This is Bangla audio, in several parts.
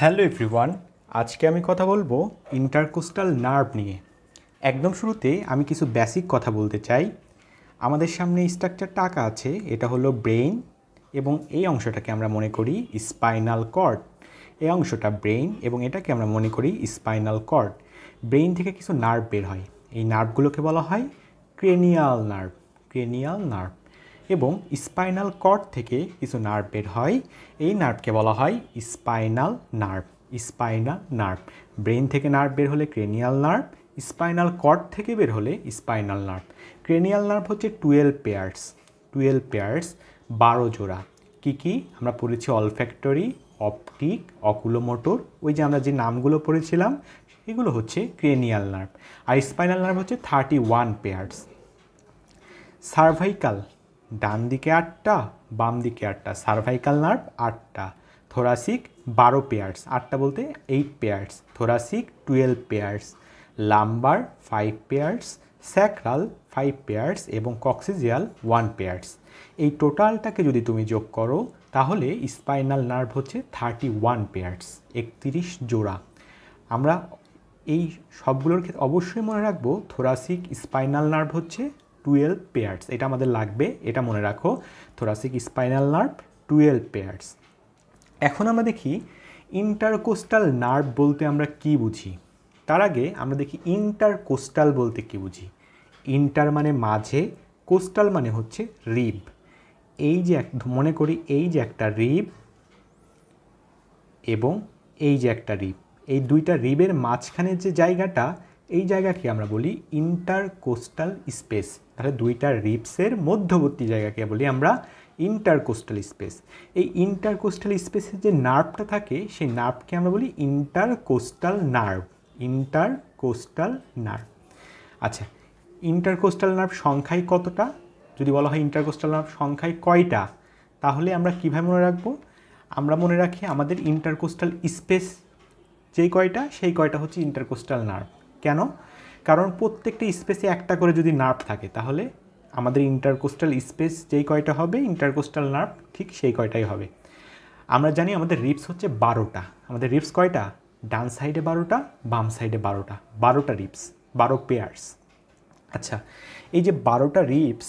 হ্যালো এভরিওয়ান, আজকে আমি কথা বলবো ইন্টারকোস্টাল নার্ভ নিয়ে। একদম শুরুতে আমি কিছু বেসিক কথা বলতে চাই। আমাদের সামনে স্ট্রাকচারটা আঁকা আছে, এটা হলো ব্রেইন এবং এই অংশটাকে আমরা মনে করি স্পাইনাল কর্ড। এই অংশটা ব্রেইন এবং এটাকে আমরা মনে করি স্পাইনাল কর্ড। ব্রেইন থেকে কিছু নার্ভ বের হয়, এই নার্ভগুলোকে বলা হয় ক্রেনিয়াল নার্ভ। ক্রেনিয়াল নার্ভ এবং স্পাইনাল কর্ড থেকে কিছু নার্ভ বের হয়, এই নার্ভকে বলা হয় spinal nerve. Spinal nerve, brain থেকে নার্ভ বের হলে ক্রেনিয়াল নার্ভ, স্পাইনাল কর্ড থেকে বের হলে স্পাইনাল নার্ভ। ক্রেনিয়াল নার্ভ হচ্ছে 12 পেয়ার্স, 12 পেয়ার্স, 12 জোড়া। কি আমরা পড়েছি অলফ্যাক্টরি, অপটিক, অকুলোমোটর, ওই যে আমরা যে নামগুলো পড়েছিলাম এগুলো হচ্ছে ক্রেনিয়াল নার্ভ। আর স্পাইনাল নার্ভ হচ্ছে 31 পেয়ার্স। সার্ভাইকাল, ডান দিকে 8টা, বাম দিকে 8টা, সার্ভাইকাল নার্ভ 8টা। থোরাসিক 12 পেয়ার্স, 8টা বলতে 8 pairs. Thoracic 12 pairs. Lumber 5 pairs, sacral 5 pairs এবং কক্সিজিয়াল 1 পেয়ার্স। এই টোটালটাকে যদি তুমি যোগ করো তাহলে স্পাইনাল নার্ভ হচ্ছে 31 পেয়ার্স, 31 জোড়া। আমরা এই সবগুলোর ক্ষেত্রে অবশ্যই মনে রাখবো থোরাসিক স্পাইনাল নার্ভ হচ্ছে 12 পেয়ার্স, এটা আমাদের লাগবে, এটা মনে রাখো। Thoracic spinal nerve 12 pairs. এখন আমরা দেখি ইন্টারকোস্টাল নার্ভ বলতে আমরা কি বুঝি। তার আগে আমরা দেখি ইন্টারকোস্টাল বলতে কি বুঝি। ইন্টার মানে মাঝে, কোস্টাল মানে হচ্ছে রিব। এই যে মনে করি এই যে একটা রিব এবং এই যে একটা রিব, এই দুইটা রিবের মাঝখানের যে জায়গাটা, এই জায়গাকে আমরা বলি ইন্টারকোস্টাল স্পেস। তাহলে দুইটা রিবসের মধ্যবর্তী জায়গাকে বলি আমরা ইন্টারকোস্টাল স্পেস। এই ইন্টারকোস্টাল স্পেসের যে নার্ভটা থাকে সেই নার্ভকে আমরা বলি ইন্টারকোস্টাল নার্ভ। Intercostal nerve. আচ্ছা, ইন্টারকোস্টাল নার্ভ সংখ্যায় কতটা? যদি বলা হয় ইন্টারকোস্টাল নার্ভ সংখ্যায় কয়টা, তাহলে আমরা কীভাবে মনে রাখবো? আমরা মনে রাখি আমাদের ইন্টারকোস্টাল স্পেস যেই কয়টা সেই কয়টা হচ্ছে ইন্টারকোস্টাল নার্ভ। কেন? কারণ প্রত্যেকটা স্পেসে একটা করে যদি নার্ভ থাকে তাহলে আমাদের ইন্টারকোস্টাল স্পেস যেই কয়টা হবে ইন্টারকোস্টাল নার্ভ ঠিক সেই কয়টাই হবে। আমরা জানি আমাদের রিবস হচ্ছে 12টা। আমাদের রিবস কয়টা? ডান সাইডে 12টা, বাম সাইডে 12টা, 12টা রিবস, 12 পেয়ার্স। আচ্ছা, এই যে 12টা রিবস,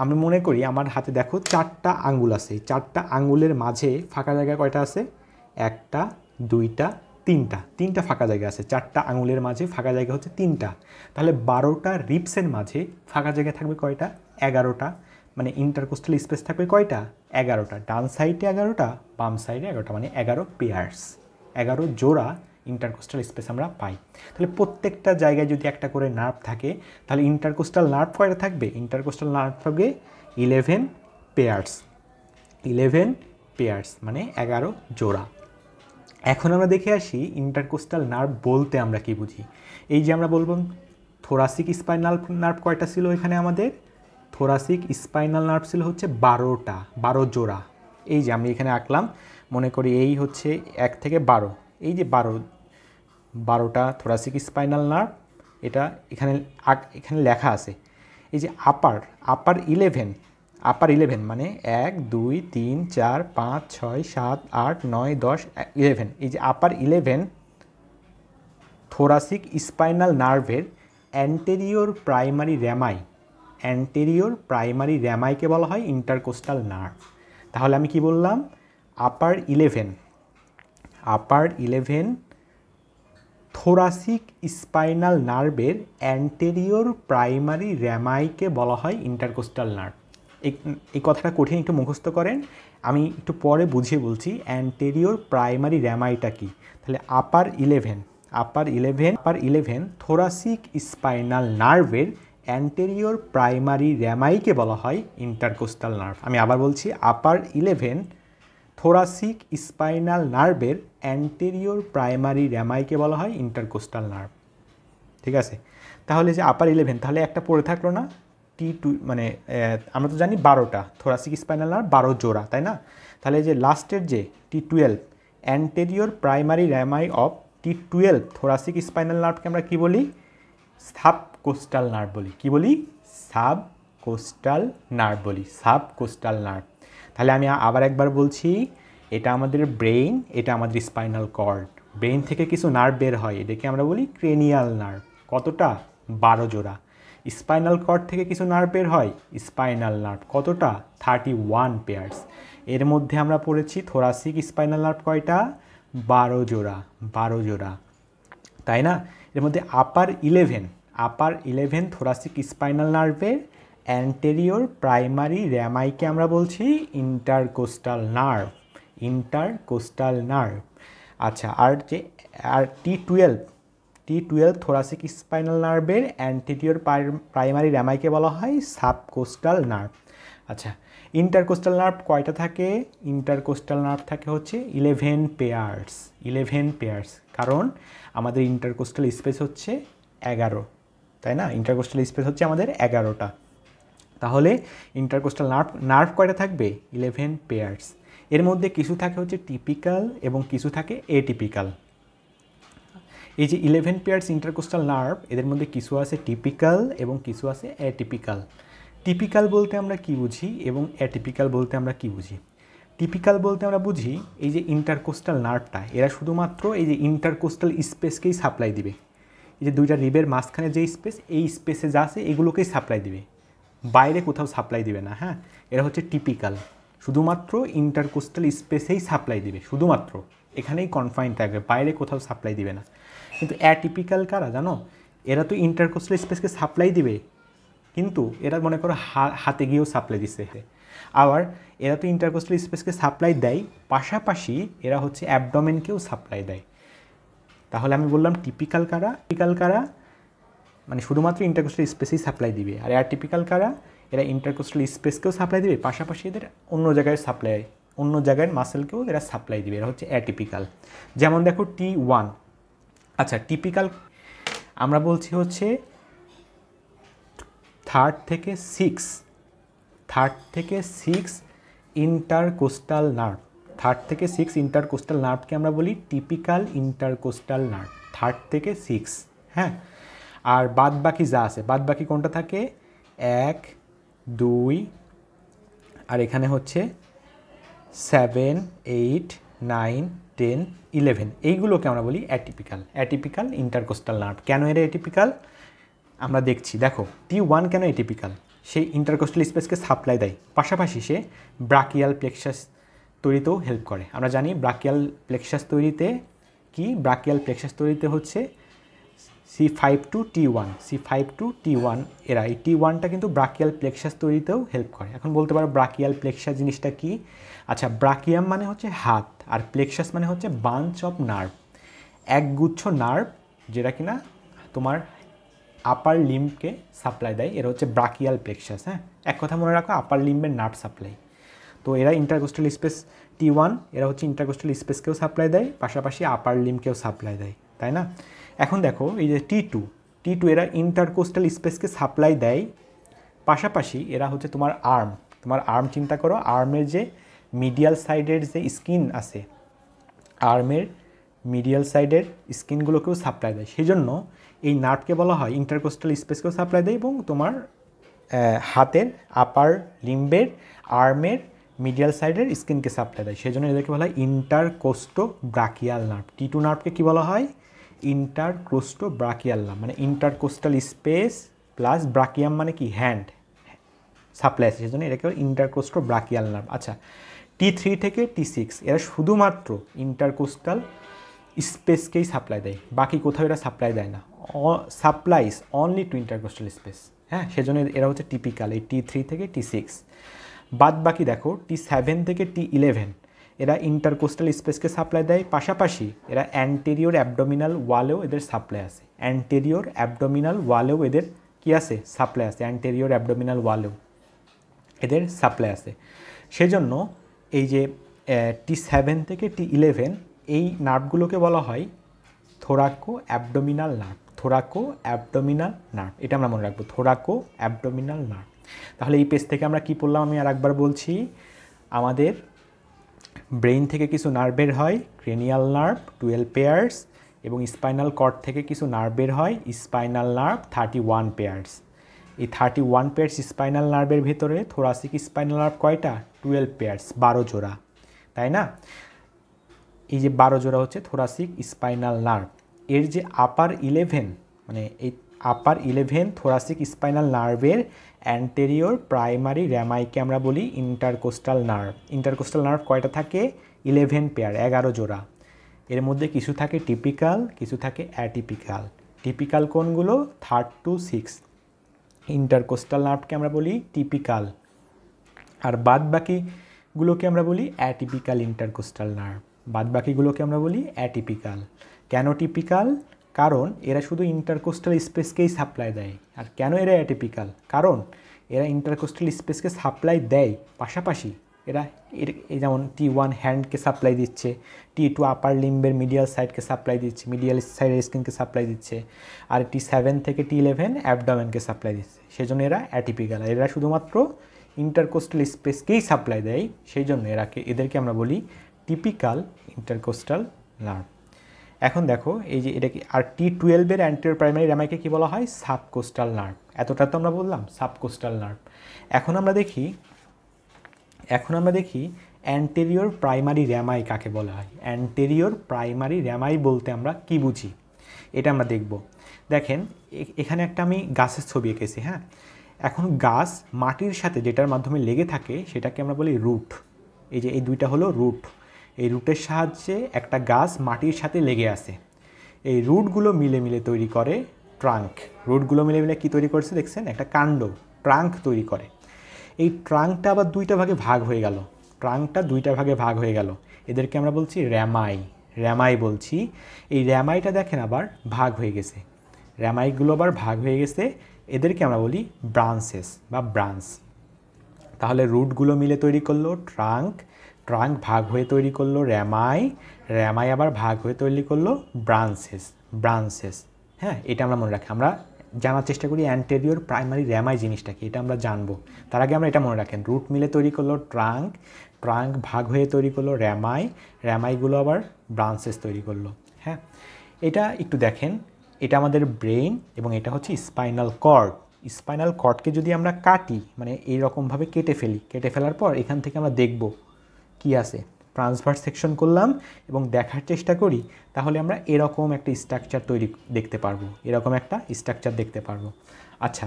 আমি মনে করি আমার হাতে দেখো 4টা আঙ্গুল আছে, 4টা আঙ্গুলের মাঝে ফাঁকা জায়গা কয়টা আছে? 1টা, 2টা, 3টা ফাঁকা জায়গা আছে। 4টা আঙুলের মাঝে ফাঁকা জায়গা হচ্ছে 3টা। তাহলে 12টা রিবসের মাঝে ফাঁকা জায়গা থাকবে কয়টা? 11টা। মানে ইন্টারকোস্টাল স্পেস থাকবে কয়টা? 11টা। ডান সাইডে 11টা, বাম সাইডে 11টা, মানে 11 পেয়ার্স, 11 জোড়া ইন্টারকোস্টাল স্পেস আমরা পাই। তাহলে প্রত্যেকটা জায়গায় যদি একটা করে নার্ভ থাকে তাহলে ইন্টারকোস্টাল নার্ভ কয়টা থাকবে? ইন্টারকোস্টাল নার্ভ থাকবে 11 পেয়ার্স। 11 পেয়ার্স মানে 11 জোড়া। এখন আমরা দেখে আসি ইন্টারকোস্টাল নার্ভ বলতে আমরা কি বুঝি। এই যে আমরা বলবো থোরাসিক স্পাইনাল নার্ভ কয়টা ছিল এখানে আমাদের? থোরাসিক স্পাইনাল নার্ভ ছিল হচ্ছে 12টা, 12 জোড়া। এই যে আমি এখানে আঁকলাম, মনে করি এই হচ্ছে 1 থেকে 12, এই যে 12টা থোরাসিক স্পাইনাল নার্ভ। এটা এখানে লেখা আছে। এই যে আপার 11 মানে 1 2 3 4 5 6 7 8 9 10 11, এই যে আপার 11 থোরাসিক স্পাইনাল নার্ভের অ্যান্টেরিয়র প্রাইমারি র্যামাইকে বলা হয় ইন্টারকোস্টাল নার্ভ। তাহলে আমি কি বললাম? আপার 11 থোরাসিক স্পাইনাল নার্ভের অ্যান্টেরিয়র প্রাইমারি র্যামাইকে বলা হয় ইন্টারকোস্টাল নার্ভ। এই কথাটা কঠিন, একটু মুখস্থ করেন, আমি একটু পরে বুঝিয়ে বলছি অ্যান্টেরিয়র প্রাইমারি র্যামাইটা কি। তাহলে আপার 11 থোরাসিক স্পাইনাল নার্ভের অ্যান্টেরিয়র প্রাইমারি র্যামাইকে বলা হয় ইন্টারকোস্টাল নার্ভ। আমি আবার বলছি, আপার 11 থোরাসিক স্পাইনাল নার্ভের অ্যান্টেরিয়র প্রাইমারি র্যামাইকে বলা হয় ইন্টারকোস্টাল নার্ভ। ঠিক আছে? তাহলে যে আপার 11, তাহলে একটা পড়ে থাকলো না T2, মানে আমরা তো জানি 12টা থোরাসিক স্পাইনাল নার্ভ 12 জোড়া, তাই না? তাহলে যে লাস্টের যে T12 anterior primary rami of T12 thoracic spinal নার্ভকে আমরা কি বলি? সাবকোস্টাল নার্ভ বলি। কি বলি? সাবকোস্টাল নার্ভ বলি, সাবকোস্টাল নার্ভ। তাহলে আমি আবার একবার বলছি, এটা আমাদের ব্রেইন, এটা আমাদের স্পাইনাল কর্ড। ব্রেইন থেকে কিছু নার্ভ বের হয়, এটাকে আমরা বলি ক্রেনিয়াল নার্ভ। কতটা? 12 জোড়া। স্পাইনাল কর্ড থেকে কিছু নার্ভ বের হয়, স্পাইনাল নার্ভ। কতটা? 31 পেয়ার্স। এর মধ্যে আমরা পড়েছি থোরাসিক স্পাইনাল নার্ভ কয়টা? 12 জোড়া। 12 জোড়া, তাই না? এর মধ্যে আপার 11 থোরাসিক স্পাইনাল নার্ভের অ্যান্টেরিয়র প্রাইমারি র্যামাইকে আমরা বলছি ইন্টারকোস্টাল নার্ভ। Intercostal nerve. আচ্ছা, আর T12 থোরাসিক স্পাইনাল নার্ভের অ্যান্টেরিয়র প্রাইমারি র্যামাইকে বলা হয় সাবকোস্টাল নার্ভ। আচ্ছা, ইন্টারকোস্টাল নার্ভ কয়টা থাকে? ইন্টারকোস্টাল নার্ভ থাকে হচ্ছে 11 পেয়ার্স। 11 পেয়ার্স, কারণ আমাদের ইন্টারকোস্টাল স্পেস হচ্ছে 11, তাই না? ইন্টারকোস্টাল স্পেস হচ্ছে আমাদের 11টা। তাহলে ইন্টারকোস্টাল নার্ভ কয়টা থাকবে? 11 পেয়ার্স। এর মধ্যে কিছু থাকে হচ্ছে টিপিক্যাল এবং কিছু থাকে এটিপিক্যাল। এই যে 11 পেয়ার্স ইন্টারকোস্টাল নার্ভ, এদের মধ্যে কিছু আছে টিপিক্যাল এবং কিছু আছে অ্যাটিপিক্যাল। টিপিক্যাল বলতে আমরা কি বুঝি এবং অ্যাটিপিক্যাল বলতে আমরা কি বুঝি? টিপিক্যাল বলতে আমরা বুঝি এই যে ইন্টারকোস্টাল নার্ভটা, এরা শুধুমাত্র এই যে ইন্টারকোস্টাল স্পেসকেই সাপ্লাই দিবে। এই যে দুইটা রিবের মাঝখানে যে স্পেস, এই স্পেসে যা আছে এগুলোকেই সাপ্লাই দিবে, বাইরে কোথাও সাপ্লাই দিবে না। হ্যাঁ, এরা হচ্ছে টিপিক্যাল, শুধুমাত্র ইন্টারকোস্টাল স্পেসেই সাপ্লাই দিবে, শুধুমাত্র এখানেই কনফাইন থাকবে, বাইরে কোথাও সাপ্লাই দিবে না। কিন্তু অ্যাটিপিক্যাল কারা জানো? এরা তো ইন্টারকোস্টাল স্পেসকে সাপ্লাই দিবে, কিন্তু এরা মনে করো হাতে গিয়েও সাপ্লাই দিচ্ছে। আবার এরা তো ইন্টারকোস্টাল স্পেসকে সাপ্লাই দেয়, পাশাপাশি এরা হচ্ছে অ্যাবডোমেনকেও সাপ্লাই দেয়। তাহলে আমি বললাম টিপিক্যাল কারা মানে শুধুমাত্র ইন্টারকোস্টাল স্পেসেই সাপ্লাই দিবে, আর অ্যাটিপিক্যাল কারা? এরা ইন্টারকোস্টাল স্পেসকেও সাপ্লাই দিবে, পাশাপাশি এদের অন্য জায়গায় মাসেলকেও এরা সাপ্লাই দিবে। এরা হচ্ছে অ্যাটিপিক্যাল। যেমন দেখো T1। আচ্ছা, টিপিক্যাল আমরা বলছি হচ্ছে 3rd থেকে 6 ইন্টারকোস্টাল নার্ভ। 3rd থেকে 6 ইন্টারকোস্টাল নার্ভকে আমরা বলি টিপিক্যাল ইন্টারকোস্টাল নার্ভ, 3rd থেকে 6। হ্যাঁ, আর বাদ বাকি যা আছে, বাদ বাকি কোনটা থাকে? 1, 2, আর এখানে হচ্ছে 7, 8, 9, 10, 11, এইগুলোকে আমরা বলি অ্যাটিপিক্যাল ইন্টারকোস্টাল নার্ভ। কেন এরা অ্যাটিপিক্যাল আমরা দেখছি। দেখো T1 কেন অ্যাটিপিক্যাল? সে ইন্টারকোস্টাল স্পেসকে সাপ্লাই দেয়, পাশাপাশি সে ব্রাকিয়াল প্লেক্সাস তৈরিতেও হেল্প করে। আমরা জানি ব্রাকিয়াল প্লেক্সাস তৈরিতে হচ্ছে C5 to T1, এরা এই T1টা কিন্তু ব্রাকিয়াল প্লেক্সাস তৈরিতেও হেল্প করে। এখন বলতে পারো ব্রাকিয়াল প্লেক্সাস জিনিসটা কি? আচ্ছা, ব্রাকিয়াম মানে হচ্ছে হাত, আর প্লেক্সাস মানে হচ্ছে বাঞ্চ অফ নার্ভ, একগুচ্ছ নার্ভ, যেটা কিনা তোমার আপার লিম্বকে সাপ্লাই দেয়। এরা হচ্ছে ব্রাকিয়াল প্লেক্সাস। হ্যাঁ, এক কথা মনে রাখো, আপার লিম্বের নার্ভ সাপ্লাই। তো এরা ইন্টারকোস্টাল স্পেস T1, এরা হচ্ছে ইন্টারকোস্টাল স্পেসকেও সাপ্লাই দেয়, পাশাপাশি আপার লিম্বকেও সাপ্লাই দেয়, তাই না? এখন দেখো এই যে T2, এরা ইন্টারকোস্টাল স্পেসকে সাপ্লাই দেয়, পাশাপাশি এরা হচ্ছে তোমার আর্ম চিন্তা করো, আর্মের যে মিডিয়াল সাইডের যে স্কিন আছে, আর্মের মিডিয়াল সাইডের স্কিনগুলোকেও সাপ্লাই দেয়। সেই জন্য এই নার্ভকে বলা হয় ইন্টারকোস্টাল স্পেসকেও সাপ্লাই দেয় এবং তোমার হাতের আপার লিম্বের আর্মের মিডিয়াল সাইডের স্কিনকে সাপ্লাই দেয়। সেই জন্য এদেরকে বলা হয় ইন্টারকোস্টো ব্রাকিয়াল নার্ভ। T2 নার্ভকে কী বলা হয়? ইন্টারকোস্টো ব্রাকিয়াল নার্ভ, মানে ইন্টারকোস্টাল স্পেস প্লাস ব্রাকিয়াম মানে কি? হ্যান্ড সাপ্লাই আছে, সেই জন্য এটাকে ইন্টারকোস্টো ব্রাকিয়াল নার্ভ। আচ্ছা, T3 থেকে T6 এরা শুধুমাত্র ইন্টারকোস্টাল স্পেসকেই সাপ্লাই দেয়, বাকি কোথাও এরা সাপ্লাই দেয় না। Supplies only to intercostal space. হ্যাঁ, সেজন্য এরা হচ্ছে টিপিক্যাল, এই T3 থেকে T6। বাদ বাকি দেখো T7 থেকে T11 এরা ইন্টারকোস্টাল স্পেসকে সাপ্লাই দেয়, পাশাপাশি এরা অ্যান্টেরিয়র অ্যাবডোমিনাল ওয়ালেও এদের সাপ্লাই আছে। অ্যান্টেরিয়র অ্যাবডোমিনাল ওয়ালেও এদের কি আছে? সাপ্লাই আছে। অ্যান্টেরিয়র অ্যাবডোমিনাল ওয়ালেও এদের সাপ্লাই আছে। সেজন্য এই যে T7 থেকে T11 এই নার্ভগুলোকে বলা হয় থোরাকো অ্যাবডোমিনাল নার্ভ। এটা আমরা মনে রাখবো, থোরাকো অ্যাবডোমিনাল নার্ভ। তাহলে এই পেজ থেকে আমরা কি পড়লাম আমি আর একবার বলছি। আমাদের ব্রেইন থেকে কিছু নার্ভ বের হয়, ক্রেনিয়াল নার্ভ 12 পেয়ার্স, এবং স্পাইনাল কর্ড থেকে কিছু নার্ভ বের হয়, স্পাইনাল নার্ভ 31 পেয়ার্স। এই 31 পেয়ার্স স্পাইনাল নার্ভের ভিতরে থোরাসিক স্পাইনাল নার্ভ কয়টা? 12 পেয়ার্স, 12 জোড়া। তাই না? এই যে 12 জোড়া হচ্ছে থোরাসিক স্পাইনাল নার্ভ। এর যে আপার 11 মানে এই আপার 11 থোরাসিক স্পাইনাল নার্ভের অ্যান্টেরিয়র প্রাইমারি র্যামাইকে আমরা বলি ইন্টারকোস্টাল নার্ভ। ইন্টারকোস্টাল নার্ভ কয়টা থাকে? 11 পেয়ার, 11 জোড়া। এর মধ্যে কিছু থাকে টিপিক্যাল, কিছু থাকে অ্যাটিপিক্যাল। টিপিক্যাল কোনগুলো? 3rd to 6th। ইন্টারকোস্টাল নার্ভকে আমরা বলি টিপিক্যাল, আর বাদ বাকিগুলোকে আমরা বলি অ্যাটিপিক্যাল ইন্টারকোস্টাল নার্ভ। বাদ বাকিগুলোকে আমরা বলি অ্যাটিপিক্যাল। কেন টিপিক্যাল? কারণ এরা শুধু ইন্টারকোস্টাল স্পেসকেই সাপ্লাই দেয়। আর কেন এরা অ্যাটিপিক্যাল? কারণ এরা ইন্টারকোস্টাল স্পেসকে সাপ্লাই দেয়, পাশাপাশি এরা যেমন T1 হ্যান্ডকে সাপ্লাই দিচ্ছে, T2 আপার লিম্বের মিডিয়াল সাইডকে সাপ্লাই দিচ্ছে, মিডিয়াল সাইডের স্কিনকে সাপ্লাই দিচ্ছে, আর T7 থেকে T11 অ্যাবডোমেনকে সাপ্লাই দিচ্ছে। সেই জন্য এরা অ্যাটিপিক্যাল। এরা শুধুমাত্র ইন্টারকোস্টাল স্পেসকেই সাপ্লাই দেয়, সেই জন্য এদেরকে আমরা বলি টিপিক্যাল ইন্টারকোস্টাল নার্ভ। এখন দেখো এই যে এটা কি, আর T12 অ্যান্টেরিয়র প্রাইমারি র্যামাইকে কি বলা হয়? Subcostal nerve. এতটা তো আমরা বললাম সাবকোস্টাল নার্ভ। এখন আমরা দেখি অ্যান্টেরিয়র প্রাইমারি র্যামাই কাকে বলা হয়। অ্যান্টেরিয়র প্রাইমারি র্যামাই বলতে আমরা কি বুঝি এটা আমরা দেখব। দেখেন এখানে একটা আমি গাছের ছবি এঁকেছি। হ্যাঁ, এখন গাছ মাটির সাথে যেটার মাধ্যমে লেগে থাকে সেটাকে আমরা বলি রুট। এই যে এই দুইটা হলো রুট। এই রুটের সাহায্যে একটা গাছ মাটির সাথে লেগে আছে। এই রুটগুলো মিলে মিলে তৈরি করে ট্রাঙ্ক। রুটগুলো মিলে মিলে কি তৈরি করছে দেখছেন? একটা কাণ্ড, ট্রাঙ্ক তৈরি করে। এই ট্রাঙ্কটা আবার দুইটা ভাগে ভাগ হয়ে গেল। ট্রাঙ্কটা দুইটা ভাগে ভাগ হয়ে গেল, এদেরকে আমরা বলছি র্যামাই। র্যামাই বলছি। এই র্যামাইটা দেখেন আবার ভাগ হয়ে গেছে, র্যামাইগুলো আবার ভাগ হয়ে গেছে, এদেরকে আমরা বলি ব্রাঞ্চেস বা ব্রাঞ্চ। তাহলে রুটগুলো মিলে তৈরি করলো ট্রাঙ্ক, ট্রাঙ্ক ভাগ হয়ে তৈরি করলো র্যামাই, র্যামাই আবার ভাগ হয়ে তৈরি করলো ব্রাঞ্চেস, ব্রাঞ্চেস। হ্যাঁ, এটা আমরা মনে রাখি। আমরা জানার চেষ্টা করি অ্যান্টেরিয়র প্রাইমারি র্যামাই জিনিসটা কি, এটা আমরা জানবো। তার আগে আমরা এটা মনে রাখেন, রুট মিলে তৈরি করলো ট্রাঙ্ক, ট্রাঙ্ক ভাগ হয়ে তৈরি করলো র্যামাই, র্যামাইগুলো আবার ব্রাঞ্চেস তৈরি করলো। হ্যাঁ, এটা একটু দেখেন, এটা আমাদের ব্রেন এবং এটা হচ্ছে স্পাইনাল কর্ড। স্পাইনাল কর্ডকে যদি আমরা কাটি, মানে এইরকমভাবে কেটে ফেলি, কেটে ফেলার পর এখান থেকে আমরা দেখব কি আছে। ট্রান্সভার্স সেকশন করলাম এবং দেখার চেষ্টা করি, তাহলে আমরা এরকম একটা স্ট্রাকচার দেখতে পারবো, এরকম একটা স্ট্রাকচার দেখতে পারবো। আচ্ছা,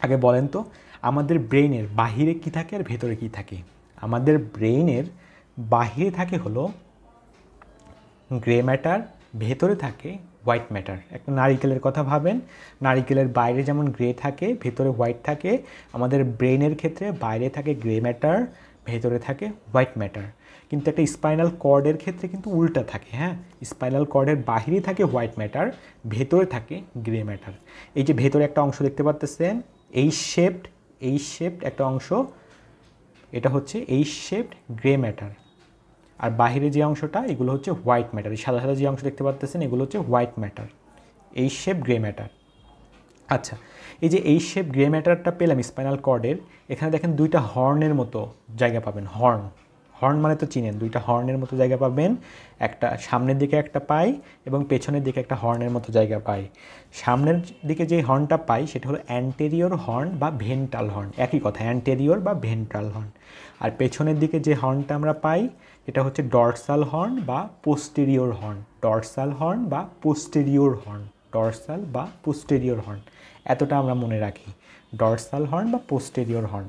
আগে বলেন তো আমাদের ব্রেনের বাহিরে কি থাকে আর ভেতরে কি থাকে? আমাদের ব্রেনের বাহিরে থাকে হলো গ্রে ম্যাটার, ভেতরে থাকে হোয়াইট ম্যাটার। একটা নারিকেলের কথা ভাবেন, নারিকেলের বাইরে যেমন গ্রে থাকে, ভেতরে হোয়াইট থাকে। আমাদের ব্রেনের ক্ষেত্রে বাইরে থাকে গ্রে ম্যাটার, ভেতরে থাকে হোয়াইট ম্যাটার। কিন্তু একটা স্পাইনাল কর্ডের ক্ষেত্রে কিন্তু উল্টা থাকে। হ্যাঁ, স্পাইনাল কর্ডের বাহিরে থাকে হোয়াইট ম্যাটার, ভেতরে থাকে গ্রে ম্যাটার। এই যে ভেতরে একটা অংশ দেখতে পাচ্ছেন, এই শেপড একটা অংশ, এটা হচ্ছে এই শেপড গ্রে ম্যাটার। আর বাহিরে যে অংশটা, এগুলো হচ্ছে হোয়াইট ম্যাটার। এই সাদা সাদা যে অংশ দেখতে পাচ্ছেন, এগুলো হচ্ছে হোয়াইট ম্যাটার, এই শেপ গ্রে ম্যাটার। আচ্ছা, এই যে এই শেপ গ্রে ম্যাটারটা পেলাম স্পাইনাল কর্ডের, এখানে দেখেন দুইটা হর্নের মতো জায়গা পাবেন। হর্ন, হর্ন মানে তো চিনেন, দুইটা হর্নের মতো জায়গা পাবেন। একটা সামনের দিকে একটা পাই এবং পেছনের দিকে একটা হর্নের মতো জায়গা পাই। সামনের দিকে যে হর্নটা পাই সেটা হলো অ্যান্টেরিয়র হর্ন বা ভেন্ট্রাল হর্ন, একই কথা, অ্যান্টেরিয়র বা ভেন্ট্রাল হর্ন। আর পেছনের দিকে যে হর্নটা আমরা পাই এটা হচ্ছে ডর্সাল হর্ন বা পোস্টেরিয়র হর্ন, ডর্সাল হর্ন বা পোস্টেরিয়র হর্ন, ডর্সাল বা পোস্টেরিয়র হর্ন। এতটা আমরা মনে রাখি, ডর্সাল হর্ন বা পোস্টেরিয়র হর্ন।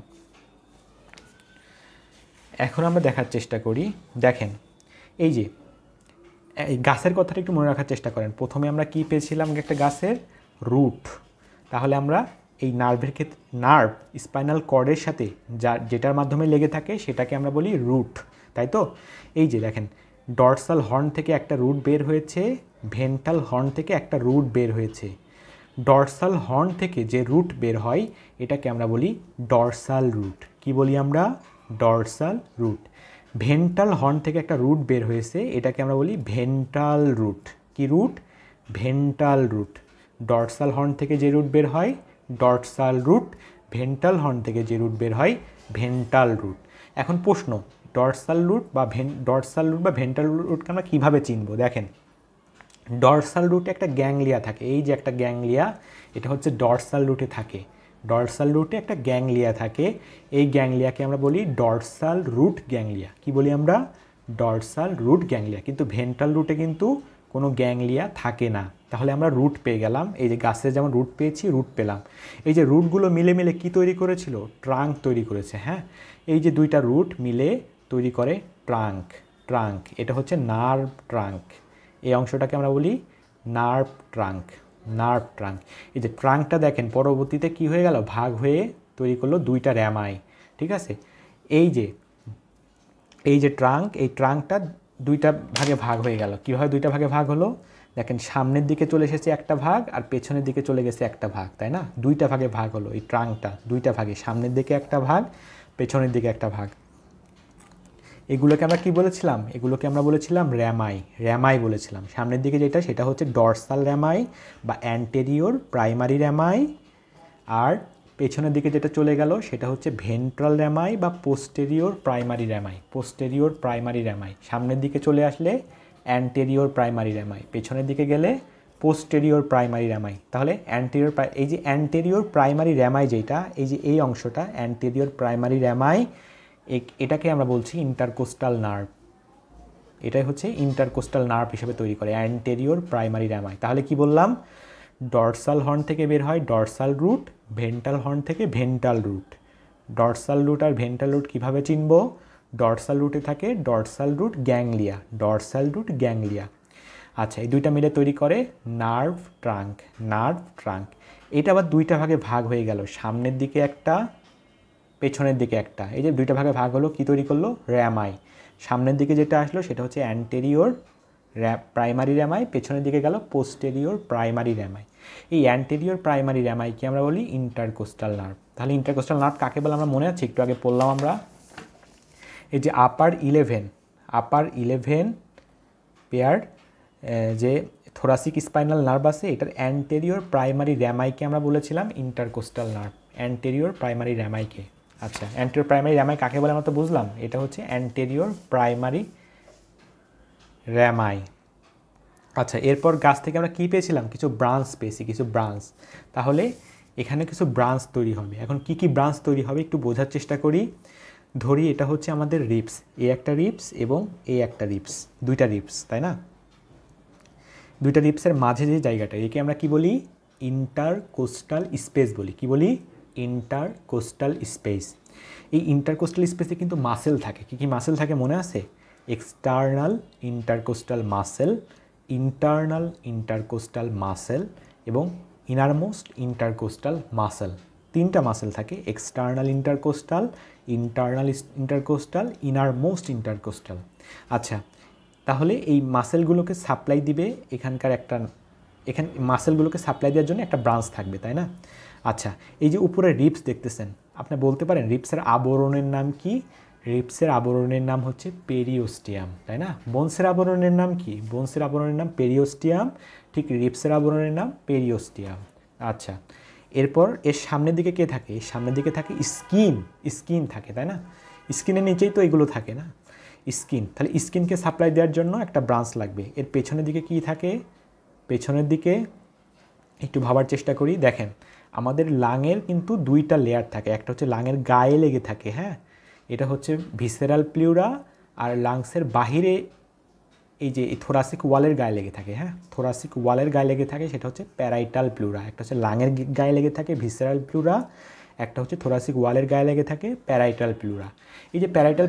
এখন আমরা দেখার চেষ্টা করি, দেখেন এই যে এই গাছের কথাটা একটু মনে রাখার চেষ্টা করেন। প্রথমে আমরা কি পেয়েছিলাম? একটা গাছের রুট। তাহলে আমরা এই নার্ভের ক্ষেত্রে, নার্ভ স্পাইনাল কর্ডের সাথে যেটার মাধ্যমে লেগে থাকে সেটাকে আমরা বলি রুট, তাই তো? এই যে দেখেন, ডর্সাল হর্ন থেকে একটা রুট বের হয়েছে, ভেন্ট্রাল হর্ন থেকে একটা রুট বের হয়েছে। ডর্সাল হর্ন থেকে যে রুট বের হয় এটাকে আমরা বলি ডর্সাল রুট। কি বলি আমরা? Dorsal root. ভেন্ট্রাল হর্ন থেকে একটা রুট বের হয়েছে, এটাকে আমরা বলি ভেন্ট্রাল রুট। কি root? Ventral root. Dorsal horn থেকে যে রুট বের হয় ডর্সাল রুট, ভেন্ট্রাল হর্ন থেকে যে রুট বের হয় ভেন্ট্রাল রুট। এখন প্রশ্ন, ডর্সাল রুট বা ভেন্ট্রাল রুটকে আমরা কীভাবে চিনব? দেখেন, ডর্সাল রুটে একটা গ্যাংলিয়া থাকে, এই যে একটা গ্যাংলিয়া, এটা হচ্ছে ডর্সাল রুটে থাকে। ডরসাল রুটে একটা গ্যাংলিয়া থাকে, এই গ্যাংলিয়াকে আমরা বলি ডরসাল রুট গ্যাংলিয়া। কি বলি আমরা? Dorsal root ganglia. কিন্তু ভেন্ট্রাল রুটে কিন্তু কোনো গ্যাংলিয়া থাকে না। তাহলে আমরা রুট পেয়ে গেলাম, এই যে গাছের যেমন রুট পেয়েছি, রুট পেলাম। এই যে রুটগুলো মিলে মিলে কি তৈরি করেছিল? ট্রাঙ্ক তৈরি করেছে। হ্যাঁ, এই যে দুইটা রুট মিলে তৈরি করে ট্রাঙ্ক। ট্রাঙ্ক এটা হচ্ছে নার্ভ ট্রাঙ্ক, এই অংশটাকে আমরা বলি নার্ভ ট্রাঙ্ক। নার্ভ ট্রাঙ্ক, এই যে ট্রাঙ্কটা দেখেন পরবর্তীতে কি হয়ে গেল? ভাগ হয়ে তৈরি করলো দুইটা র্যামাই। ঠিক আছে, এই যে ট্রাঙ্ক, এই ট্রাঙ্কটা দুইটা ভাগে ভাগ হয়ে গেল। কীভাবে দুইটা ভাগে ভাগ হলো? দেখেন সামনের দিকে চলে এসেছে একটা ভাগ আর পেছনের দিকে চলে গেছে একটা ভাগ, তাই না? দুইটা ভাগে ভাগ হলো এই ট্রাঙ্কটা, দুইটা ভাগে, সামনের দিকে একটা ভাগ, পেছনের দিকে একটা ভাগ। এগুলোকে আমরা কি বলেছিলাম? এগুলোকে আমরা বলেছিলাম র্যামাই। র্যামাই বলেছিলাম। সামনের দিকে যেটা, সেটা হচ্ছে ডরসাল র্যামাই বা অ্যান্টেরিয়র প্রাইমারি র্যামাই, আর পেছনের দিকে যেটা চলে গেল সেটা হচ্ছে ভেন্ট্রাল র্যামাই বা posterior primary rami. Posterior primary rami, সামনের দিকে চলে আসলে অ্যান্টেরিয়র প্রাইমারি র্যামাই, পেছনের দিকে গেলে পোস্টেরিয়র প্রাইমারি র্যামাই। তাহলে এই যে অ্যান্টেরিয়র প্রাইমারি র্যামাই যেটা, এই যে এই অংশটা অ্যান্টেরিয়র প্রাইমারি র্যামাই, এটাকে আমরা বলছি ইন্টারকোস্টাল নার্ভ। এটাই হচ্ছে ইন্টারকোস্টাল নার্ভ হিসেবে তৈরি করে অ্যান্টেরিয়র প্রাইমারি র্যামাই। তাহলে কি বললাম? ডরসাল হর্ন থেকে বের হয় ডরসাল রুট, ভেন্ট্রাল হর্ন থেকে ভেন্ট্রাল রুট। ডরসাল রুট আর ভেন্ট্রাল রুট কীভাবে চিনব? ডরসাল রুটে থাকে dorsal root ganglia. Dorsal root ganglia. আচ্ছা, এই দুইটা মিলে তৈরি করে নার্ভ ট্রাঙ্ক। নার্ভ ট্রাঙ্ক এটা আবার দুইটা ভাগে ভাগ হয়ে গেল, সামনের দিকে একটা, পেছনের দিকে একটা। এই যে দুইটা ভাগে ভাগ হলো, কি তৈরি করলো? র্যামাই। সামনের দিকে যেটা আসলো সেটা হচ্ছে অ্যান্টেরিয়র প্রাইমারি র্যামাই, পেছনের দিকে গেল পোস্টেরিয়র প্রাইমারি র্যামাই। এই অ্যান্টেরিয়র প্রাইমারি র্যামাইকে আমরা বলি ইন্টারকোস্টাল নার্ভ। তাহলে ইন্টারকোস্টাল নার্ভ কাকে বলে আমরা মনে আছে? একটু আগে পড়লাম আমরা। এই যে আপার 11 পেয়ার যে থোরাসিক স্পাইনাল নার্ভ আছে, এটার অ্যান্টেরিয়র প্রাইমারি র্যামাইকে আমরা বলেছিলাম ইন্টারকোস্টাল নার্ভ। অ্যান্টেরিয়র প্রাইমারি র্যামাইকে। আচ্ছা, অ্যান্টেরিয়র প্রাইমারি র্যামাই কাকে বলে আমরা তো বুঝলাম, এটা হচ্ছে অ্যান্টেরিয়র প্রাইমারি র্যামাই। আচ্ছা, এরপর গাছ থেকে আমরা কী পেয়েছিলাম? কিছু ব্রাঞ্চ পেয়েছি, কিছু ব্রাঞ্চ। তাহলে এখানে কিছু ব্রাঞ্চ তৈরি হবে। এখন কি কি ব্রাঞ্চ তৈরি হবে একটু বোঝার চেষ্টা করি। ধরি এটা হচ্ছে আমাদের রিপস, এ একটা রিপস এবং এ একটা রিপস, দুইটা রিপস, তাই না? দুইটা রিপসের মাঝে যে জায়গাটা, একে আমরা কি বলি? ইন্টারকোস্টাল স্পেস বলি। কি বলি? Intercostal space. এই ইন্টারকোস্টাল স্পেসে কিন্তু মাসেল থাকে। কি কি মাসেল থাকে মনে আছে? External intercostal muscle, internal intercostal muscle এবং ইনারমোস্ট ইন্টারকোস্টাল মাসেল। তিনটা মাসেল থাকে, external intercostal, internal intercostal, innermost intercostal. আচ্ছা, তাহলে এই মাসেলগুলোকে সাপ্লাই দিবে এখানে মাসেলগুলোকে সাপ্লাই দেওয়ার জন্য একটা ব্রাঞ্চ থাকবে, তাই না? আচ্ছা, এই যে উপরে রিপস দেখতেছেন, আপনি বলতে পারেন রিপসের আবরণের নাম কি? রিপসের আবরণের নাম হচ্ছে পেরিওস্টিয়াম, তাই না? বোনসের আবরণের নাম কি? বোনসের আবরণের নাম পেরিওস্টিয়াম। ঠিক রিপসের আবরণের নাম পেরিওস্টিয়াম। আচ্ছা, এরপর এর সামনের দিকে কে থাকে? এর সামনের দিকে থাকে স্কিন থাকে, তাই না? স্কিনের নিচেই তো এগুলো থাকে না, স্কিন। তাহলে স্কিনকে সাপ্লাই দেওয়ার জন্য একটা ব্রাঞ্চ লাগবে। এর পেছনের দিকে কি থাকে? পেছনের দিকে একটু ভাবার চেষ্টা করি। দেখেন, আমাদের লাংয়ের কিন্তু দুইটা লেয়ার থাকে। একটা হচ্ছে লাংয়ের গায়ে লেগে থাকে, হ্যাঁ, এটা হচ্ছে ভিসেরাল প্লিউরা, আর লাংসের বাহিরে এই যে থোরাসিক ওয়ালের গায়ে লেগে থাকে, হ্যাঁ, থোরাসিক ওয়ালের গায়ে লেগে থাকে, সেটা হচ্ছে প্যারাইটাল প্লিউরা। একটা হচ্ছে লাংয়ের গায়ে লেগে থাকে ভিসেরাল প্লিউরা, একটা হচ্ছে থোরাসিক ওয়ালের গায়ে লেগে থাকে প্যারাইটাল প্লিউরা। এই যে প্যারাইটাল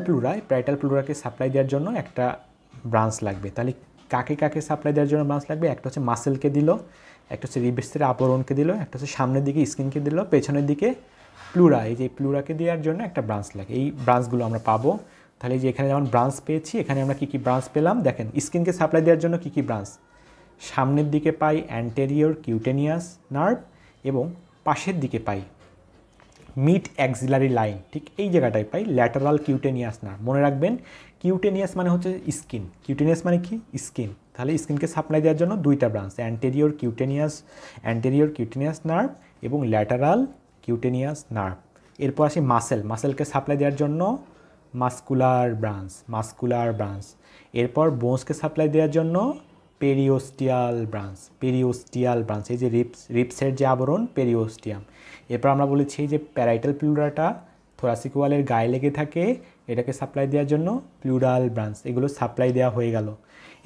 প্লিউরাকে সাপ্লাই দেওয়ার জন্য একটা ব্রাঞ্চ লাগবে। তাহলে কাকে কাকে সাপ্লাই দেওয়ার জন্য ব্রাঞ্চ লাগবে? একটা হচ্ছে মাসেলকে দিল, একটা হচ্ছে রিবেস্টের আবরণকে দিল, একটা হচ্ছে সামনের দিকে স্কিনকে দিল, পেছনের দিকে প্লুরা, এই যে প্লুরাকে দেওয়ার জন্য একটা ব্রাঞ্চ লাগে। এই ব্রাঞ্চগুলো আমরা পাবো। তাহলে যে এখানে যেমন ব্রাঞ্চ পেয়েছি, এখানে আমরা কী কী ব্রাঞ্চ পেলাম দেখেন। স্কিনকে সাপ্লাই দেওয়ার জন্য কী কী ব্রাঞ্চ? সামনের দিকে পাই অ্যান্টেরিয়র কিউটেনিয়াস নার্ভ এবং পাশের দিকে পাই মিড অ্যাক্সিলারি লাইন, ঠিক এই জায়গাটায় পাই ল্যাটারাল কিউটেনিয়াস নার্ভ। মনে রাখবেন, কিউটেনিয়াস মানে হচ্ছে স্কিন, কিউটেনিয়াস মানে কি? স্কিন। তাহলে স্কিনকে সাপ্লাই দেওয়ার জন্য দুইটা ব্রাঞ্চ, অ্যান্টেরিয়র কিউটেনিয়াস নার্ভ এবং ল্যাটারাল কিউটেনিয়াস নার্ভ। এরপর আসি মাসেলকে সাপ্লাই দেওয়ার জন্য মাস্কুলার ব্রাঞ্চ। এরপর বোনসকে সাপ্লাই দেওয়ার জন্য পেরিওস্টিয়াল ব্রাঞ্চ, এই যে রিপসের যে আবরণ পেরিওস্টিয়াম। এরপর আমরা বলেছি যে প্যারাইটাল প্লুরাটা থোরাসিক ওয়ালের গায়ে লেগে থাকে, এটাকে সাপ্লাই দেওয়ার জন্য প্লুরাল ব্রাঞ্চ, এগুলো সাপ্লাই দেওয়া হয়ে গেল।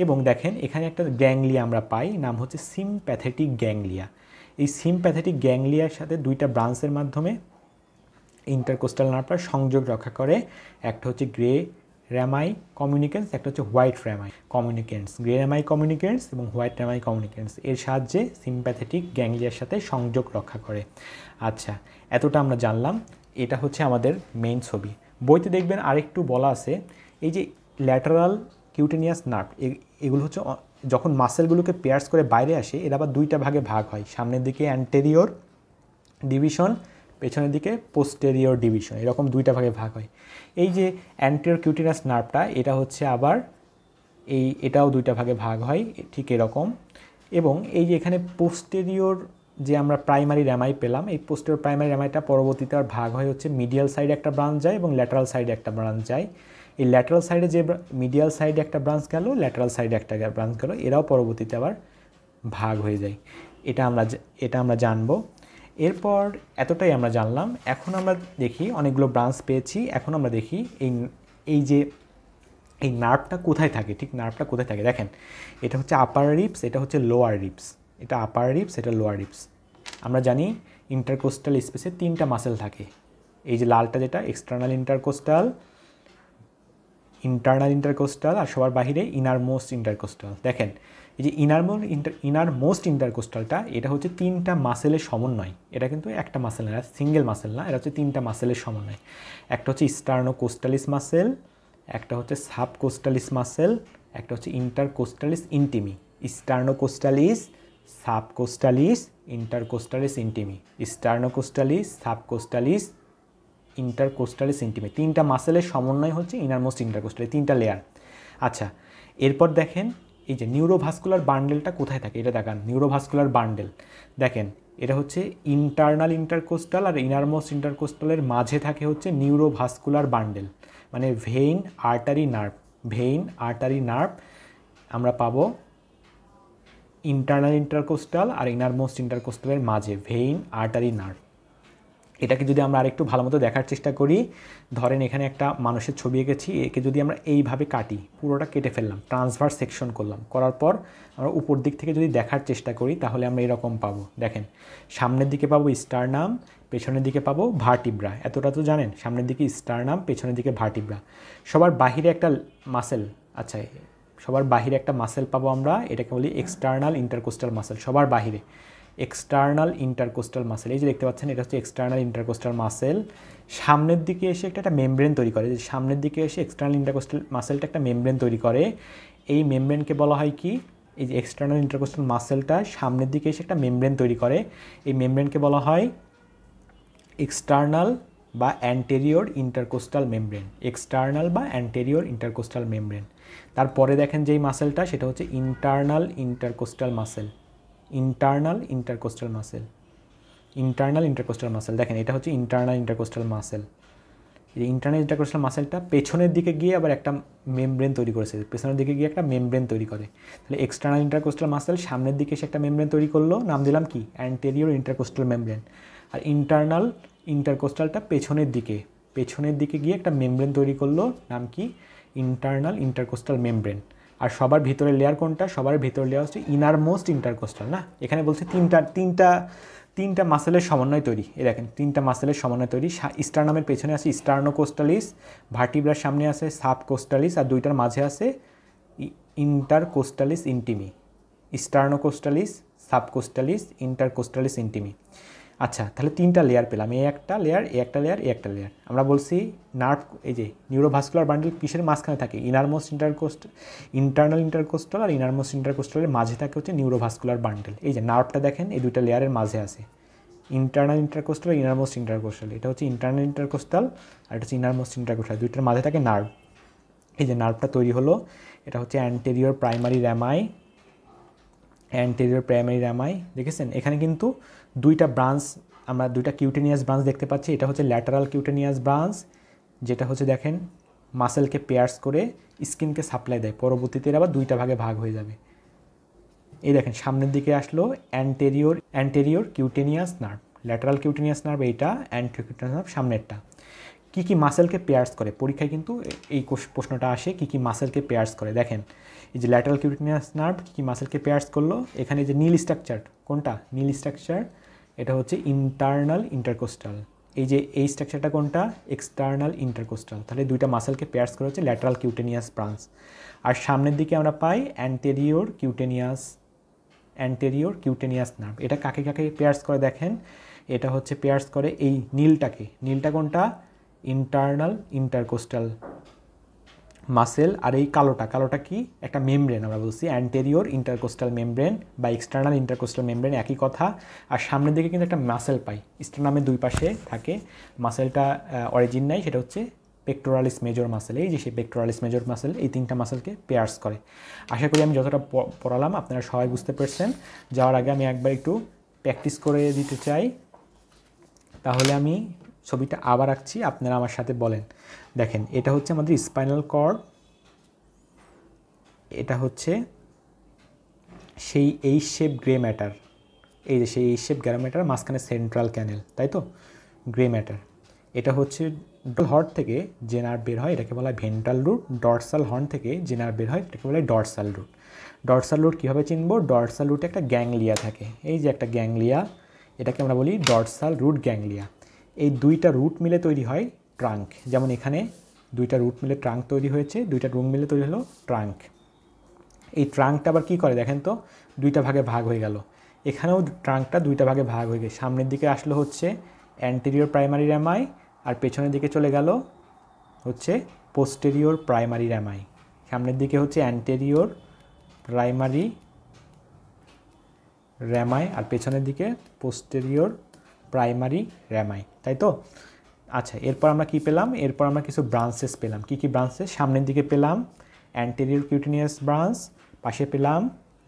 এবং দেখেন এখানে একটা গ্যাংলিয়া আমরা পাই, নাম হচ্ছে সিম্প্যাথেটিক গ্যাংলিয়া। এই সিম্প্যাথেটিক গ্যাংলিয়ার সাথে দুইটা ব্রাঞ্চের মাধ্যমে ইন্টারকোস্টাল নার্ভটা সংযোগ রক্ষা করে। একটা হচ্ছে গ্রে র্যামাই কমিউনিকেন্স, একটা হচ্ছে হোয়াইট র্যামাই কমিউনিকেন্স। গ্রে র্যামাই কমিউনিকেন্স এবং হোয়াইট র্যামাই কমিউনিকেন্স এর সাহায্যে সিম্প্যাথেটিক গ্যাংলিয়ার সাথে সংযোগ রক্ষা করে। আচ্ছা, এতটা আমরা জানলাম। এটা হচ্ছে আমাদের মেইন ছবি। বইতে দেখবেন আরেকটু বলা আছে, এই যে ল্যাটারাল কিউটেনিয়াস নার্ভ, এগুলো হচ্ছে যখন মাসেলগুলোকে পেয়ার্স করে বাইরে আসে, এরা আবার দুইটা ভাগে ভাগ হয়, সামনের দিকে অ্যান্টেরিয়র ডিভিশন, পেছনের দিকে পোস্টেরিয়র ডিভিশন, এরকম দুইটা ভাগে ভাগ হয়। এই যে অ্যান্টেরিয়র কিউটেনিয়াস নার্ভটা, এটা হচ্ছে আবার এটাও দুইটা ভাগে ভাগ হয় ঠিক এরকম। এবং এই যে এখানে পোস্টেরিয়র যে আমরা প্রাইমারি র্যামাই পেলাম, এই পোস্টেরিয়র প্রাইমারি র্যামাইটা পরবর্তীতে আর ভাগ হয় হচ্ছে মিডিয়াল সাইডে একটা ব্রাঞ্চ যায় এবং ল্যাটারাল সাইডে একটা ব্রাঞ্চ যায়। এই ল্যাটারাল সাইডে যে মিডিয়াল সাইডে একটা ব্রাঞ্চ গেল, ল্যাটারাল সাইডে একটা ব্রাঞ্চ গেল, এরাও পরবর্তীতে আবার ভাগ হয়ে যায়। এটা আমরা জানবো। এরপর এতটাই আমরা জানলাম। এখন আমরা দেখি অনেকগুলো ব্রাঞ্চ পেয়েছি। এখন আমরা দেখি এই নার্ভটা কোথায় থাকে, ঠিক নার্ভটা কোথায় থাকে। দেখেন এটা হচ্ছে আপার রিবস, এটা হচ্ছে লোয়ার রিবস, এটা আপার রিবস, এটা লোয়ার রিবস। আমরা জানি ইন্টারকোস্টাল স্পেসে তিনটা মাসেল থাকে। এই যে লালটা যেটা এক্সটার্নাল ইন্টারকোস্টাল, ইন্টারনাল ইন্টারকোস্টাল, আর সবার বাহিরে ইনার মোস্ট ইন্টারকোস্টাল। দেখেন এই যে ইনার মোস্ট ইন্টারকোস্টালটা, এটা হচ্ছে তিনটা মাসেলের সমন্বয়। এটা কিন্তু একটা মাসেল না, সিঙ্গেল মাসেল না, এটা হচ্ছে তিনটা মাসেলের সমন্বয়। একটা হচ্ছে স্টার্নোকোস্টালিস মাসেল, একটা হচ্ছে সাবকোস্টালিস মাসেল, একটা হচ্ছে ইন্টারকোস্টালিস ইন্টিমি। স্টার্নোকোস্টালিস, সাবকোস্টালিস, ইন্টারকোস্টালিস ইন্টিমি। স্টার্নোকোস্টালিস, সাবকোস্টালিস, ইন্টারকোস্টালিস ইন্টিমি, তিনটা মাসেলের সমন্বয় হচ্ছে ইনারমোস্ট ইন্টারকোস্টাল, তিনটা লেয়ার। আচ্ছা, এরপর দেখেন এই যে নিউরোভাস্কুলার বান্ডেলটা কোথায় থাকে, এটা দেখান। নিউরোভাস্কুলার বান্ডেল দেখেন, এটা হচ্ছে ইন্টারনাল ইন্টারকোস্টাল আর ইনারমোস্ট ইন্টারকোস্টালের মাঝে থাকে হচ্ছে নিউরোভাস্কুলার বান্ডেল, মানে vein artery nerve. Vein artery nerve আমরা পাবো ইন্টারনাল ইন্টারকোস্টাল আর ইনারমোস্ট ইন্টারকোস্টালের মাঝে, ভেইন আর্টারি নার্ভ। এটাকে যদি আমরা আরেকটু ভালো মতো দেখার চেষ্টা করি, ধরেন এখানে একটা মানুষের ছবি এঁকেছি, একে যদি আমরা এইভাবে কাটি, পুরোটা কেটে ফেললাম, ট্রান্সভার্স সেকশন করলাম, করার পর আমরা উপর দিক থেকে যদি দেখার চেষ্টা করি, তাহলে আমরা এরকম পাবো। দেখেন সামনের দিকে পাবো স্টারনাম, পেছনের দিকে পাবো ভার্টিব্রা। এতটা তো জানেন, সামনের দিকে স্টারনাম, পেছনের দিকে ভার্টিব্রা। সবার বাহিরে একটা মাসেল, আচ্ছা সবার বাহিরে একটা মাসেল পাবো আমরা, এটাকে বলি এক্সটার্নাল ইন্টারকোস্টাল মাসেল। সবার বাহিরে এক্সটার্নাল ইন্টারকোস্টাল মাসেল, এই যে দেখতে পাচ্ছেন, এটা হচ্ছে এক্সটার্নাল ইন্টারকোস্টাল মাসেল। সামনের দিকে এসে একটা মেমব্রেন তৈরি করে, সামনের দিকে এসে এক্সটার্নাল ইন্টারকোস্টাল মাসেলটা একটা মেমব্রেন তৈরি করে। এই মেমব্রেনকে বলা হয় কি, এই যে এক্সটার্নাল ইন্টারকোস্টাল মাসেলটা সামনের দিকে এসে একটা মেমব্রেন তৈরি করে, এই মেমব্রেনকে বলা হয় এক্সটার্নাল বা অ্যান্টেরিয়র ইন্টারকোস্টাল মেমব্রেন। এক্সটার্নাল বা অ্যান্টেরিয়র ইন্টারকোস্টাল মেমব্রেন। তারপরে দেখেন যেই মাসেলটা, সেটা হচ্ছে internal intercostal muscle. Internal intercostal muscle, internal intercostal muscle. দেখেন এটা হচ্ছে ইন্টারনাল ইন্টারকোস্টাল মাসেল। এই ইন্টারনাল ইন্টারকোস্টাল মাসেলটা পেছনের দিকে গিয়ে আবার একটা মেমব্রেন তৈরি করেছে, পেছনের দিকে গিয়ে একটা মেমব্রেন তৈরি করে। তাহলে এক্সটার্নাল ইন্টারকোস্টাল মাসেল সামনের দিকে এসে একটা মেমব্রেন তৈরি করলো, নাম দিলাম কি, অ্যান্টেরিয়র ইন্টারকোস্টাল মেমব্রেন। আর ইন্টারনাল ইন্টারকোস্টালটা পেছনের দিকে গিয়ে একটা মেমব্রেন তৈরি করলো, নাম কি, ইন্টারনাল ইন্টারকোস্টাল মেমব্রেন। আর সবার ভিতরের লেয়ার কোনটা, সবার ভিতরের লেয়ার হচ্ছে ইনারমোস্ট ইন্টারকোস্টাল। না, এখানে বলছে তিনটা মাসেলের সমন্বয় তৈরি। এই দেখেন তিনটা মাসেলের সমন্বয় তৈরি। স্টারনামের পেছনে আছে স্টার্নোকোস্টালিস, ভার্টিব্রার সামনে আছে সাবকোস্টালিস, আর দুইটার মাঝে আছে ইন্টারকোস্টালিস ইন্টিমি। স্টার্নোকোস্টালিস, সাবকোস্টালিস, ইন্টারকোস্টালিস ইন্টিমি। আচ্ছা, তাহলে তিনটা লেয়ার পেলাম, এই একটা লেয়ার, এই একটা লেয়ার, এই একটা লেয়ার। আমরা বলছি নার্ভ, এই যে নিউরোভাস্কুলার বান্ডেল কিসের মাঝখানে থাকে, ইন্টারনাল ইন্টারকোস্টাল আর ইনারমোস্ট ইন্টারকোস্টালের মাঝে থাকে হচ্ছে নিউরোভাস্কুলার বান্ডেল। এই যে নার্ভটা দেখেন এই দুইটা লেয়ারের মাঝে আছে, ইন্টারনাল ইন্টারকোস্টাল, ইনারমোস্ট ইন্টারকোস্টাল। এটা হচ্ছে ইন্টারনাল ইন্টারকোস্টাল আর এটা হচ্ছে ইনারমোস্ট ইন্টারকোস্টাল, দুইটার মাঝে থাকে নার্ভ। এই যে নার্ভটা তৈরি হলো, এটা হচ্ছে anterior primary rami. Anterior primary rami দেখেছেন, এখানে কিন্তু দুইটা ব্রাঞ্চ, আমরা দুইটা কিউটেনিয়াস ব্রাঞ্চ দেখতে পাচ্ছি। এটা হচ্ছে ল্যাটারাল কিউটেনিয়াস ব্রাঞ্চ, যেটা হচ্ছে দেখেন মাসেলকে পেয়ার্স করে স্কিনকে সাপ্লাই দেয়, পরবর্তীতে আবার দুইটা ভাগে ভাগ হয়ে যাবে। এই দেখেন সামনের দিকে আসলো anterior cutaneous nerve, lateral cutaneous nerve এইটা, অ্যান্টেরিয়র কিউটেনিয়াস নার্ভ সামনেরটা। কী কী মাসেলকে পেয়ার্স করে, পরীক্ষায় কিন্তু এই প্রশ্নটা আসে, কী কী মাসেলকে পেয়ার্স করে। দেখেন এই যে ল্যাটারাল কিউটেনিয়াস নার্ভ কী কী মাসেলকে পেয়ার্স করলো, এখানে যে নীল স্ট্রাকচার, কোনটা নীল স্ট্রাকচার, এটা হচ্ছে ইন্টারনাল ইন্টারকোস্টাল। এই যে এই স্ট্রাকচারটা কোনটা, এক্সটার্নাল ইন্টারকোস্টাল। তাহলে দুইটা মাসেলকে পেয়ার্স করে হচ্ছে ল্যাটারাল কিউটেনিয়াস ব্রাঞ্চ। আর সামনের দিকে আমরা পাই অ্যান্টেরিয়র কিউটেনিয়াস নার্ভ। এটা কাকে কাকে পেয়ার্স করে দেখেন, এটা হচ্ছে পেয়ার্স করে এই নীলটা কোনটা, ইন্টারনাল ইন্টারকোস্টাল মাসেল। আর এই কালোটা কি, একটা মেমব্রেন, আমরা বলছি অ্যান্টেরিয়র ইন্টারকোস্টাল মেমব্রেন বা এক্সটার্নাল ইন্টারকোস্টাল মেমব্রেন, একই কথা। আর সামনের দিকে কিন্তু একটা মাসেল পাই, স্টার্নামের দুই পাশে থাকে। মাসেলটা অরিজিন নাই, সেটা হচ্ছে পেক্টোরালিস মেজর মাসেল। এই যে সেই পেক্টোরালিস মেজর মাসেল, এই তিনটা মাসেলকে পেয়ার্স করে। আশা করি আমি যতটা পড়ালাম আপনারা সবাই বুঝতে পারছেন। যাওয়ার আগে আমি একবার একটু প্র্যাকটিস করে দিতে চাই, তাহলে আমি ছবিটা আবার আঁকছি, আপনারা আমার সাথে বলেন। দেখেন এটা হচ্ছে আমাদের স্পাইনাল কর্ড, এটা হচ্ছে সেই এইচ শেপ গ্রে ম্যাটার, এই যে সেই এইচ শেপ গ্রে ম্যাটার, মাঝখানে সেন্ট্রাল ক্যানেল, তাই তো গ্রে ম্যাটার। এটা হচ্ছে হর্ন থেকে যে নার্ভ বের হয় এটাকে বলা হয় ভেন্ট্রাল রুট, ডর্সাল হর্ন থেকে যে নার্ভ বের হয় এটাকে বলা হয় ডর্সাল রুট। ডর্সাল রুট কীভাবে চিনব, ডর্সাল রুটে একটা গ্যাংলিয়া থাকে, এই যে একটা গ্যাংলিয়া, এটাকে আমরা বলি ডর্সাল রুট গ্যাংলিয়া। এই দুইটা রুট মিলে তৈরি হয় ট্রাঙ্ক, যেমন এখানে দুইটা রুট মিলে ট্রাঙ্ক তৈরি হয়েছে, দুইটা রুট মিলে তৈরি হলো ট্রাঙ্ক। এই ট্রাঙ্কটা আবার কী করে দেখেন তো, দুইটা ভাগে ভাগ হয়ে গেল, এখানেও ট্রাঙ্কটা দুইটা ভাগে ভাগ হয়ে গেছে। সামনের দিকে আসলো হচ্ছে অ্যান্টেরিয়র প্রাইমারি র্যামাই, আর পেছনের দিকে চলে গেল হচ্ছে পোস্টেরিয়র প্রাইমারি র্যামাই। সামনের দিকে হচ্ছে অ্যান্টেরিয়র প্রাইমারি র্যামাই, আর পেছনের দিকে পোস্টেরিয়র প্রাইমারি র্যামাই, তাই তো। আচ্ছা, এরপর আমরা কি পেলাম, এরপর আমরা কিছু ব্রাঞ্চেস পেলাম। কি কি ব্রাঞ্চেস, সামনের দিকে পেলাম অ্যান্টেরিয়র কিউটেনিয়াস ব্রাঞ্চ, পাশে পেলাম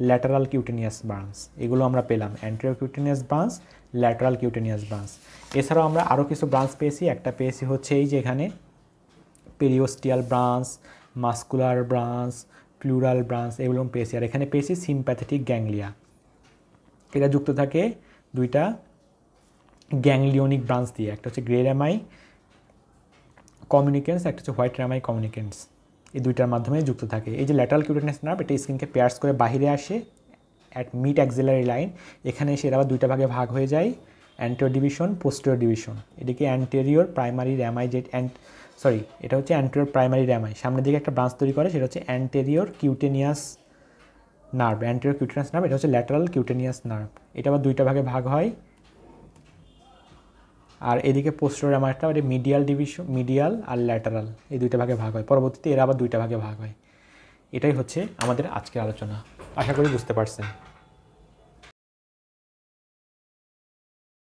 ল্যাটারাল কিউটেনিয়াস ব্রাঞ্চ, এগুলো আমরা পেলাম anterior cutaneous branch, lateral cutaneous branch. এছাড়াও আমরা আরও কিছু ব্রাঞ্চ পেয়েছি, একটা পেয়েছি হচ্ছে এই যে এখানে periosteal branch, muscular branch, plural branch, এগুলো পেয়েছি। আর এখানে পেয়েছি সিম্প্যাথেটিক গ্যাংলিয়া, এটা যুক্ত থাকে দুইটা গ্যাংলিওনিক ব্রাঞ্চ দিয়ে, একটা হচ্ছে গ্রে র্যামাই কমিউনিকেন্স, একটা হচ্ছে হোয়াইট র্যামাই কমিউনিকেন্স, এই দুইটার মাধ্যমে যুক্ত থাকে। এই যে ল্যাটারাল কিউটেনিয়াস নার্ভ, এটা স্কিনকে পেয়ার্স করে বাহিরে আসে অ্যাট মিড অ্যাক্সিলারি লাইন, এখানে এসে এরা আবার দুইটা ভাগে ভাগ হয়ে যায়, অ্যান্টেরিয়র ডিভিশন, পোস্টেরিয়র ডিভিশন। এদিকে অ্যান্টেরিয়র প্রাইমারি র্যামাই, এটা হচ্ছে অ্যান্টেরিয়র প্রাইমারি র্যামাই, সামনের দিকে একটা ব্রাঞ্চ তৈরি করে, সেটা হচ্ছে anterior cutaneous nerve, anterior cutaneous nerve, এটা হচ্ছে ল্যাটারাল কিউটেনিয়াস নার্ভ, এটা আবার দুইটা ভাগে ভাগ হয়। আর এদিকে পোস্টেরিয়র র্যামাইটা মিডিয়াল ডিভিশন, মিডিয়াল আর ল্যাটারাল, এই দুইটা ভাগে ভাগ হয়, পরবর্তীতে এরা আবার দুইটা ভাগে ভাগ হয়। এটাই হচ্ছে আমাদের আজকের আলোচনা, আশা করি বুঝতে পারছেন।